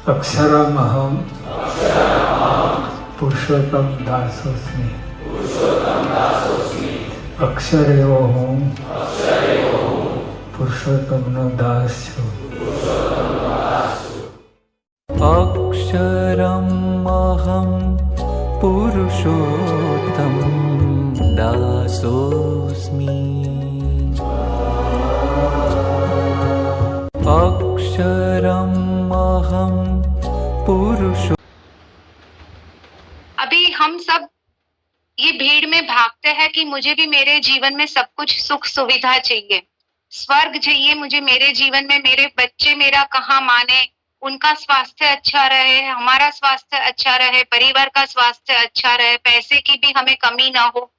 अक्षरमहं पुरुषोत्तम दासोस्मि। अक्षर एवो हूँ पुरुषोत्तमनो दास छूं। अक्षरमहं पुरुषोत्तम दासोऽस्मि। अक्षरमहं पुरुषो। अभी हम सब ये भीड़ में भागते हैं कि मुझे भी मेरे जीवन में सब कुछ सुख सुविधा चाहिए, स्वर्ग चाहिए मुझे मेरे जीवन में, मेरे बच्चे मेरा कहाँ माने, उनका स्वास्थ्य अच्छा रहे, हमारा स्वास्थ्य अच्छा रहे, परिवार का स्वास्थ्य अच्छा रहे, पैसे की भी हमें कमी ना हो।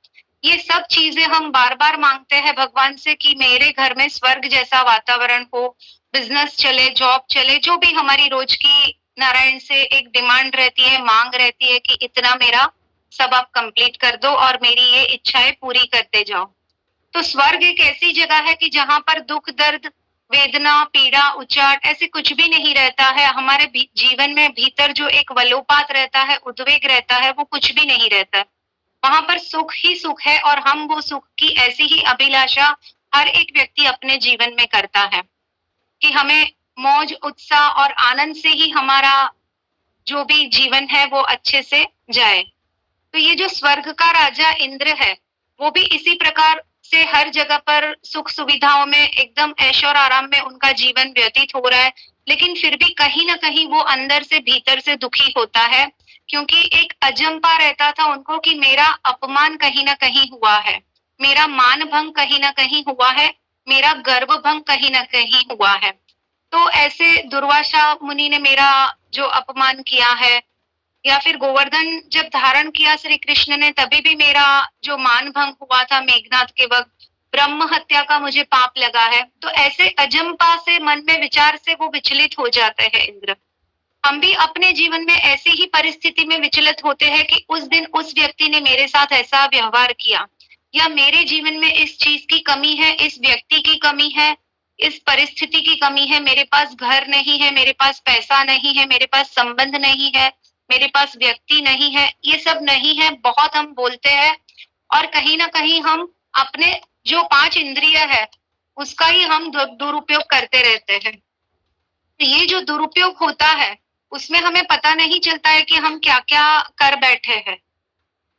ये सब चीजें हम बार बार मांगते हैं भगवान से कि मेरे घर में स्वर्ग जैसा वातावरण हो, बिजनेस चले, जॉब चले, जो भी हमारी रोज की नारायण से एक डिमांड रहती है, मांग रहती है कि इतना मेरा सब आप कंप्लीट कर दो और मेरी ये इच्छाएं पूरी करते जाओ। तो स्वर्ग एक ऐसी जगह है कि जहाँ पर दुख, दर्द, वेदना, पीड़ा, उचाट ऐसे कुछ भी नहीं रहता है। हमारे जीवन में भीतर जो एक वलोपात रहता है, उद्वेग रहता है, वो कुछ भी नहीं रहता है। वहां पर सुख ही सुख है और हम वो सुख की ऐसी ही अभिलाषा हर एक व्यक्ति अपने जीवन में करता है कि हमें मौज, उत्साह और आनंद से ही हमारा जो भी जीवन है वो अच्छे से जाए। तो ये जो स्वर्ग का राजा इंद्र है वो भी इसी प्रकार से हर जगह पर सुख सुविधाओं में एकदम ऐश और आराम में उनका जीवन व्यतीत हो रहा है, लेकिन फिर भी कहीं ना कहीं वो अंदर से भीतर से दुखी होता है, क्योंकि एक अजंपा रहता था उनको कि मेरा अपमान कहीं ना कहीं हुआ है, मेरा मान भंग कहीं ना कहीं हुआ है, मेरा गर्व भंग कहीं ना कहीं हुआ है। तो ऐसे दुर्वासा मुनि ने मेरा जो अपमान किया है, या फिर गोवर्धन जब धारण किया श्री कृष्ण ने तभी भी मेरा जो मान भंग हुआ था मेघनाथ के वक्त, ब्रह्म हत्या का मुझे पाप लगा है। तो ऐसे अजंपा से मन में विचार से वो विचलित हो जाते हैं इंद्र। हम भी अपने जीवन में ऐसी ही परिस्थिति में विचलित होते हैं कि उस दिन उस व्यक्ति ने मेरे साथ ऐसा व्यवहार किया, या मेरे जीवन में इस चीज की कमी है, इस व्यक्ति की कमी है, इस परिस्थिति की कमी है, मेरे पास घर नहीं है, मेरे पास पैसा नहीं है, मेरे पास संबंध नहीं है, मेरे पास व्यक्ति नहीं है, ये सब नहीं है, बहुत हम बोलते हैं और कहीं ना कहीं हम अपने जो 5 इंद्रिय है उसका ही हम दुरुपयोग करते रहते हैं। तो ये जो दुरुपयोग होता है उसमें हमें पता नहीं चलता है कि हम क्या क्या कर बैठे हैं।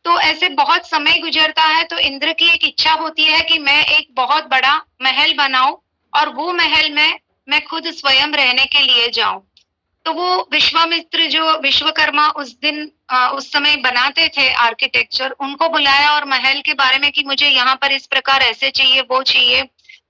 तो ऐसे बहुत समय गुजरता है तो इंद्र की एक इच्छा होती है कि मैं एक बहुत बड़ा महल बनाऊं और वो महल में मैं खुद स्वयं रहने के लिए जाऊं। तो वो विश्वामित्र जो विश्वकर्मा उस दिन उस समय बनाते थे आर्किटेक्चर, उनको बुलाया और महल के बारे में कि मुझे यहाँ पर इस प्रकार ऐसे चाहिए, वो चाहिए,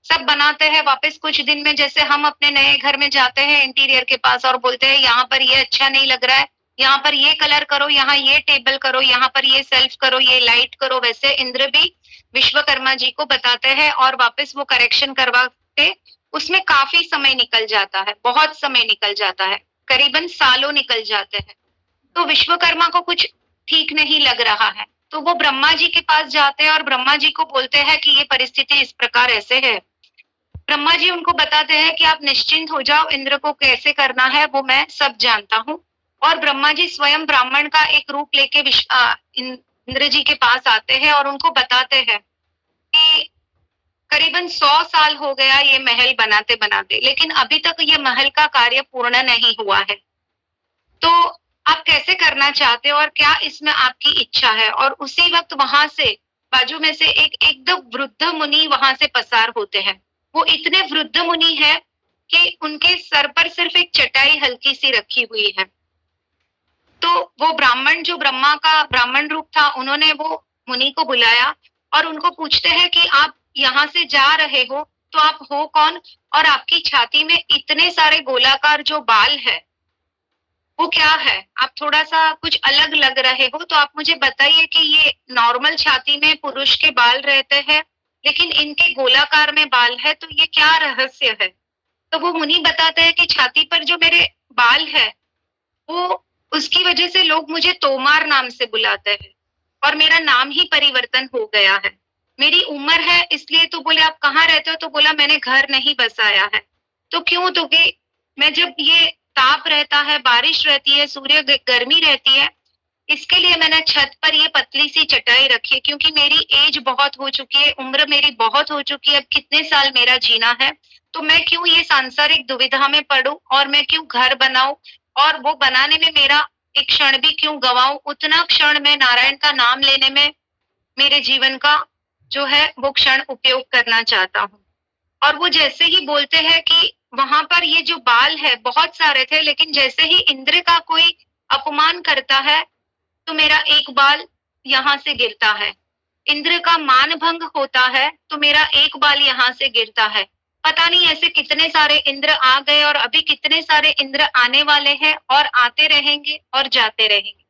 सब बनाते हैं। वापस कुछ दिन में जैसे हम अपने नए घर में जाते हैं इंटीरियर के पास और बोलते हैं यहाँ पर ये अच्छा नहीं लग रहा है, यहाँ पर ये कलर करो, यहाँ ये टेबल करो, यहाँ पर ये सेल्फ करो, ये लाइट करो, वैसे इंद्र भी विश्वकर्मा जी को बताते हैं और वापस वो करेक्शन करवाते। उसमें काफी समय निकल जाता है, बहुत समय निकल जाता है, करीबन सालों निकल जाते हैं। तो विश्वकर्मा को कुछ ठीक नहीं लग रहा है, तो वो ब्रह्मा जी के पास जाते हैं और ब्रह्मा जी को बोलते हैं कि ये परिस्थिति इस प्रकार ऐसे है। ब्रह्मा जी उनको बताते हैं कि आप निश्चिंत हो जाओ, इंद्र को कैसे करना है वो मैं सब जानता हूँ। और ब्रह्मा जी स्वयं ब्राह्मण का एक रूप लेके इंद्र जी के पास आते हैं और उनको बताते हैं कि करीबन 100 साल हो गया ये महल बनाते बनाते, लेकिन अभी तक ये महल का कार्य पूर्ण नहीं हुआ है। तो आप कैसे करना चाहते हो और क्या इसमें आपकी इच्छा है। और उसी वक्त वहां से बाजू में से एक एकदम वृद्ध मुनि वहां से पसार होते हैं। वो इतने वृद्ध मुनि है कि उनके सर पर सिर्फ एक चटाई हल्की सी रखी हुई है। तो वो ब्राह्मण जो ब्रह्मा का ब्राह्मण रूप था, उन्होंने वो मुनि को बुलाया और उनको पूछते हैं कि आप यहाँ से जा रहे हो तो आप हो कौन, और आपकी छाती में इतने सारे गोलाकार जो बाल है वो क्या है, आप थोड़ा सा कुछ अलग लग रहे हो, तो आप मुझे बताइए कि ये नॉर्मल छाती में पुरुष के बाल रहते हैं लेकिन इनके गोलाकार में बाल है, तो ये क्या रहस्य है। तो वो मुनि बताते हैं कि छाती पर जो मेरे बाल है वो उसकी वजह से लोग मुझे तोमार नाम से बुलाते हैं और मेरा नाम ही परिवर्तन हो गया है। मेरी उम्र है इसलिए, तो बोले आप कहाँ रहते हो, तो बोला मैंने घर नहीं बसाया है। तो क्यों, तो कि मैं जब ये ताप रहता है, बारिश रहती है, गर्मी रहती है, इसके लिए मैंने छत पर ये पतली सी चटाई रखी है, क्योंकि मेरी एज बहुत हो चुकी है, उम्र मेरी बहुत हो चुकी है, अब कितने साल मेरा जीना है, तो मैं क्यों ये सांसारिक दुविधा में पड़ूं और मैं क्यों घर बनाऊं और वो बनाने में मेरा एक क्षण भी क्यों गवाऊं, उतना क्षण मैं नारायण का नाम लेने में मेरे जीवन का जो है वो क्षण उपयोग करना चाहता हूँ। और वो जैसे ही बोलते हैं कि वहां पर ये जो बाल है बहुत सारे थे, लेकिन जैसे ही इंद्र का कोई अपमान करता है तो मेरा एक बाल यहाँ से गिरता है। इंद्र का मान भंग होता है तो मेरा एक बाल यहाँ से गिरता है। पता नहीं ऐसे कितने सारे इंद्र आ गए और अभी कितने सारे इंद्र आने वाले हैं और आते रहेंगे और जाते रहेंगे।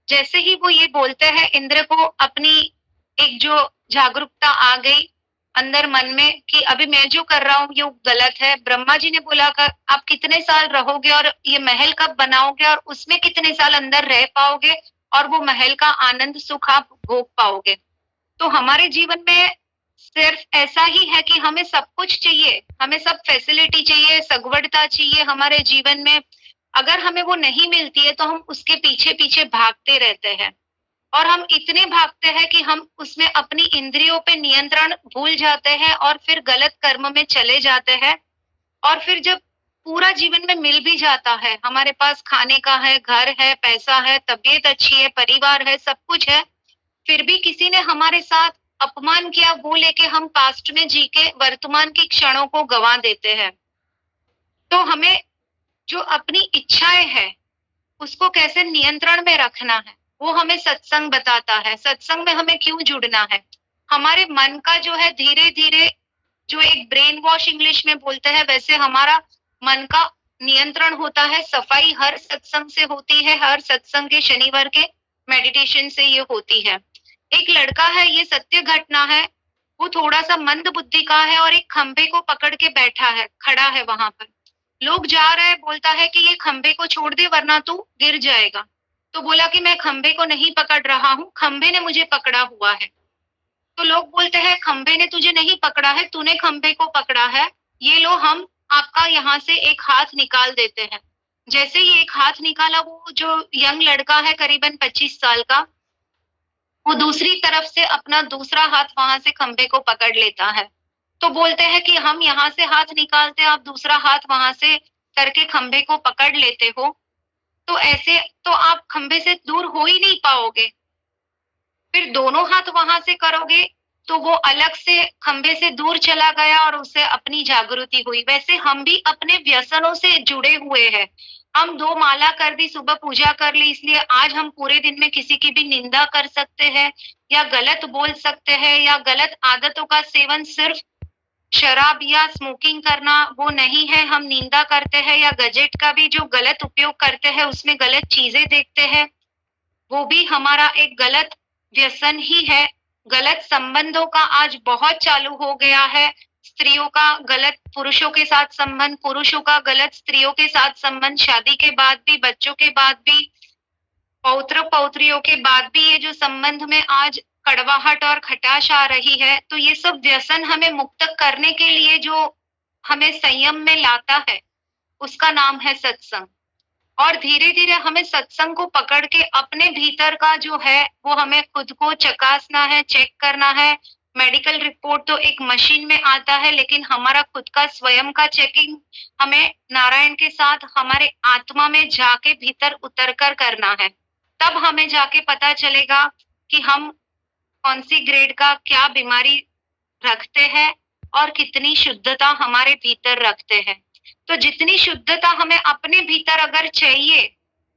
जैसे ही वो ये बोलते हैं, इंद्र को अपनी एक जो जागरूकता आ गई अंदर मन में कि अभी मैं जो कर रहा हूँ ये गलत है। ब्रह्मा जी ने बोला कर आप कितने साल रहोगे और ये महल कब बनाओगे और उसमें कितने साल अंदर रह पाओगे और वो महल का आनंद सुख आप भोग पाओगे। तो हमारे जीवन में सिर्फ ऐसा ही है कि हमें सब कुछ चाहिए, हमें सब फैसिलिटी चाहिए, सगवड़ता चाहिए हमारे जीवन में। अगर हमें वो नहीं मिलती है तो हम उसके पीछे पीछे भागते रहते हैं और हम इतने भागते हैं कि हम उसमें अपनी इंद्रियों पे नियंत्रण भूल जाते हैं और फिर गलत कर्म में चले जाते हैं। और फिर जब पूरा जीवन में मिल भी जाता है, हमारे पास खाने का है, घर है, पैसा है, तबीयत अच्छी है, परिवार है, सब कुछ है, फिर भी किसी ने हमारे साथ अपमान किया, वो लेके हम पास्ट में जी के वर्तमान की क्षणों को गंवा देते हैं। तो हमें जो अपनी इच्छाएं है उसको कैसे नियंत्रण में रखना है वो हमें सत्संग बताता है। सत्संग में हमें क्यों जुड़ना है, हमारे मन का जो है धीरे धीरे जो एक ब्रेन वॉश इंग्लिश में बोलते हैं वैसे हमारा मन का नियंत्रण होता है। सफाई हर सत्संग से होती है, हर सत्संग के शनिवार के मेडिटेशन से ये होती है। एक लड़का है, ये सत्य घटना है, वो थोड़ा सा मंद बुद्धि का है और एक खंभे को पकड़ के बैठा है, खड़ा है वहां पर। लोग जा रहे हैं, बोलता है कि ये खंभे को छोड़ दे वरना तू गिर जाएगा। तो बोला कि मैं खंभे को नहीं पकड़ रहा हूँ, खंभे ने मुझे पकड़ा हुआ है। तो लोग बोलते हैं खंभे ने तुझे नहीं पकड़ा है, तूने खंभे को पकड़ा है, ये लो हम आपका यहाँ से एक हाथ निकाल देते हैं। जैसे ही एक हाथ निकाला, वो जो यंग लड़का है करीबन 25 साल का, वो दूसरी तरफ से अपना दूसरा हाथ वहां से खंभे को पकड़ लेता है। तो बोलते हैं कि हम यहाँ से हाथ निकालते, आप दूसरा हाथ वहां से करके खंभे को पकड़ लेते हो, तो ऐसे तो आप खंभे से दूर हो ही नहीं पाओगे। फिर दोनों हाथ वहां से करोगे तो वो अलग से खंभे से दूर चला गया और उसे अपनी जागृति हुई। वैसे हम भी अपने व्यसनों से जुड़े हुए हैं। हम 2 माला कर दी, सुबह पूजा कर ली, इसलिए आज हम पूरे दिन में किसी की भी निंदा कर सकते हैं या गलत बोल सकते हैं या गलत आदतों का सेवन, सिर्फ शराब या स्मोकिंग करना वो नहीं है। हम निंदा करते हैं या गजेट का भी जो गलत उपयोग करते हैं, उसमें गलत चीजें देखते हैं, वो भी हमारा एक गलत व्यसन ही है। गलत संबंधों का आज बहुत चालू हो गया है। स्त्रियों का गलत पुरुषों के साथ संबंध, पुरुषों का गलत स्त्रियों के साथ संबंध, शादी के बाद भी, बच्चों के बाद भी, पौत्र पौत्रियों के बाद भी ये जो संबंध में आज कड़वाहट और खटाश आ रही है, तो ये सब व्यसन हमें मुक्त करने के लिए जो हमें संयम में लाता है उसका नाम है सत्संग। और धीरे धीरे हमें सत्संग को पकड़ के अपने भीतर का जो है वो हमें खुद को चकासना है, चेक करना है। मेडिकल रिपोर्ट तो एक मशीन में आता है, लेकिन हमारा खुद का स्वयं का चेकिंग हमें नारायण के साथ हमारे आत्मा में जाके भीतर उतर कर करना है। तब हमें जाके पता चलेगा कि हम कौन सी ग्रेड का क्या बीमारी रखते हैं और कितनी शुद्धता हमारे भीतर रखते हैं। तो जितनी शुद्धता हमें अपने भीतर अगर चाहिए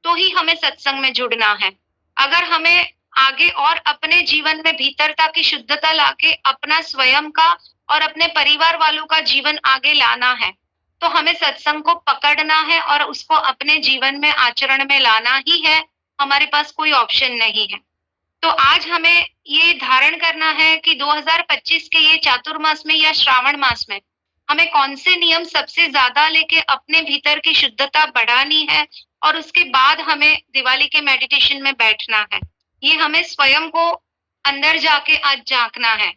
तो ही हमें सत्संग में जुड़ना है। अगर हमें आगे और अपने जीवन में भीतरता की शुद्धता लाके अपना स्वयं का और अपने परिवार वालों का जीवन आगे लाना है, तो हमें सत्संग को पकड़ना है और उसको अपने जीवन में आचरण में लाना ही है। हमारे पास कोई ऑप्शन नहीं है। तो आज हमें ये धारण करना है कि 2025 के ये चातुर्मास में या श्रावण मास में हमें कौन से नियम सबसे ज्यादा लेके अपने भीतर की शुद्धता बढ़ानी है, और उसके बाद हमें दिवाली के मेडिटेशन में बैठना है। ये हमें स्वयं को अंदर जाके आज झांकना है।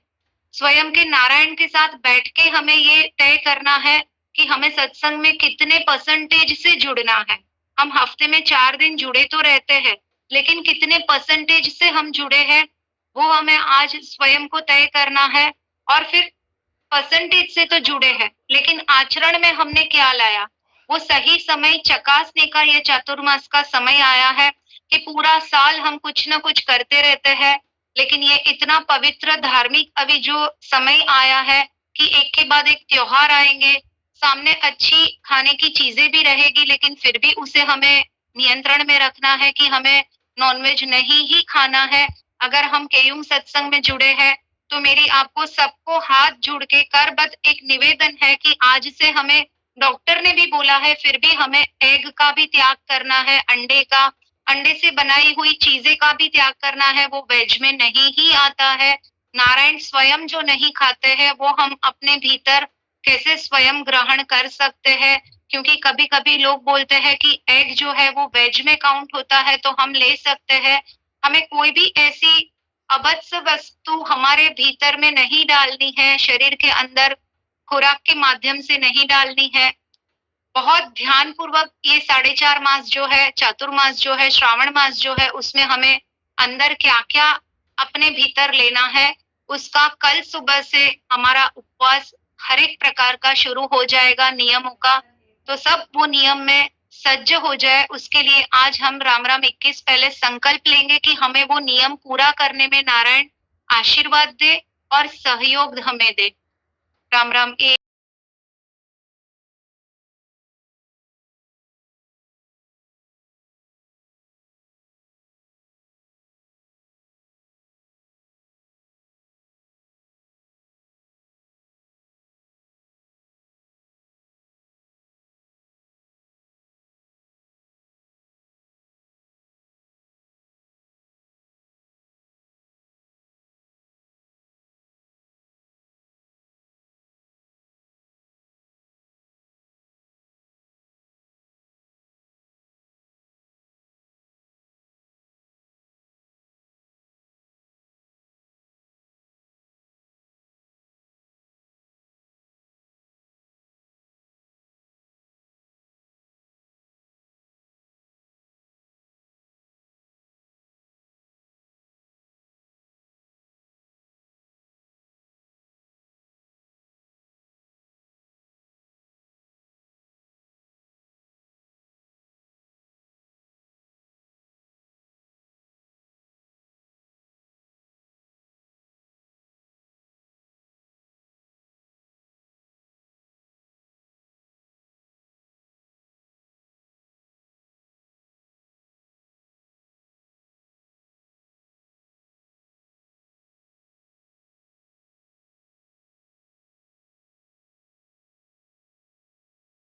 स्वयं के नारायण के साथ बैठ के हमें ये तय करना है कि हमें सत्संग में कितने परसेंटेज से जुड़ना है। हम हफ्ते में 4 दिन जुड़े तो रहते हैं, लेकिन कितने परसेंटेज से हम जुड़े हैं वो हमें आज स्वयं को तय करना है। और फिर परसेंटेज से तो जुड़े हैं, लेकिन आचरण में हमने क्या लाया, वो सही समय चकासने का ये चातुर्मास का समय आया है कि पूरा साल हम कुछ ना कुछ करते रहते हैं, लेकिन ये इतना पवित्र धार्मिक अभी जो समय आया है कि एक के बाद एक त्योहार आएंगे, सामने अच्छी खाने की चीजें भी रहेगी, लेकिन फिर भी उसे हमें नियंत्रण में रखना है कि हमें नॉनवेज नहीं ही खाना है। अगर हम केयुम सत्संग में जुड़े हैं तो मेरी आपको सबको हाथ जोड़ के करबद्ध एक निवेदन है कि आज से हमें, डॉक्टर ने भी बोला है, फिर भी हमें एग का भी त्याग करना है, अंडे का, अंडे से बनाई हुई चीजें का भी त्याग करना है, वो वेज में नहीं ही आता है। नारायण स्वयं जो नहीं खाते हैं वो हम अपने भीतर कैसे स्वयं ग्रहण कर सकते हैं, क्योंकि कभी कभी लोग बोलते हैं कि एग जो है वो वेज में काउंट होता है तो हम ले सकते हैं। हमें कोई भी ऐसी अभत्स वस्तु हमारे भीतर में नहीं डालनी है, शरीर के अंदर खुराक के माध्यम से नहीं डालनी है। बहुत ध्यान पूर्वक ये 4.5 मास जो है, चातुर्मास जो है, श्रावण मास जो है, उसमें हमें अंदर क्या क्या अपने भीतर लेना है, उसका कल सुबह से हमारा उपवास हर एक प्रकार का शुरू हो जाएगा नियमों का। तो सब वो नियम में सज्ज हो जाए, उसके लिए आज हम राम राम 21 पहले संकल्प लेंगे कि हमें वो नियम पूरा करने में नारायण आशीर्वाद दे और सहयोग हमें दे। राम राम।